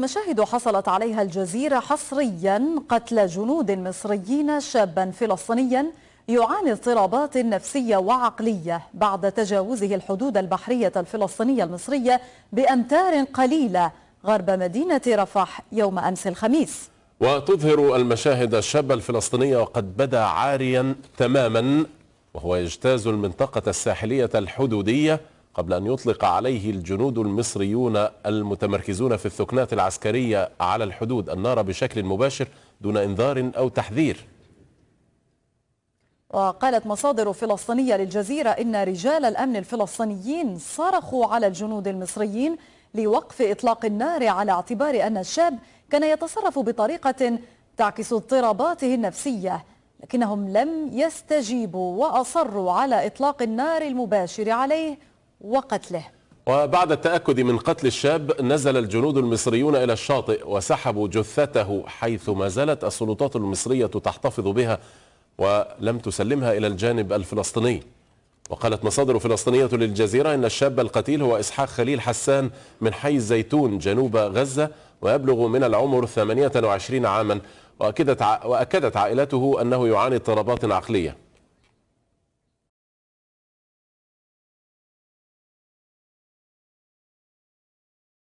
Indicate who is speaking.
Speaker 1: مشاهد حصلت عليها الجزيرة حصريا قتل جنود مصريين شابا فلسطينيا يعاني اضطرابات نفسية وعقلية بعد تجاوزه الحدود البحرية الفلسطينية المصرية بأمتار قليلة غرب مدينة رفح يوم أمس الخميس.
Speaker 2: وتظهر المشاهد الشاب الفلسطيني وقد بدا عاريا تماما وهو يجتاز المنطقة الساحلية الحدودية قبل أن يطلق عليه الجنود المصريون المتمركزون في الثكنات العسكرية على الحدود النار بشكل مباشر دون إنذار أو تحذير.
Speaker 1: وقالت مصادر فلسطينية للجزيرة إن رجال الأمن الفلسطينيين صرخوا على الجنود المصريين لوقف إطلاق النار على اعتبار أن الشاب كان يتصرف بطريقة تعكس اضطراباته النفسية، لكنهم لم يستجيبوا وأصروا على إطلاق النار المباشر عليه وقتله.
Speaker 2: وبعد التأكد من قتل الشاب نزل الجنود المصريون إلى الشاطئ وسحبوا جثته حيث ما زالت السلطات المصرية تحتفظ بها ولم تسلمها إلى الجانب الفلسطيني. وقالت مصادر فلسطينية للجزيرة إن الشاب القتيل هو إسحاق خليل حسان من حي الزيتون جنوب غزة ويبلغ من العمر 28 عاما، وأكدت عائلته أنه يعاني اضطرابات عقلية.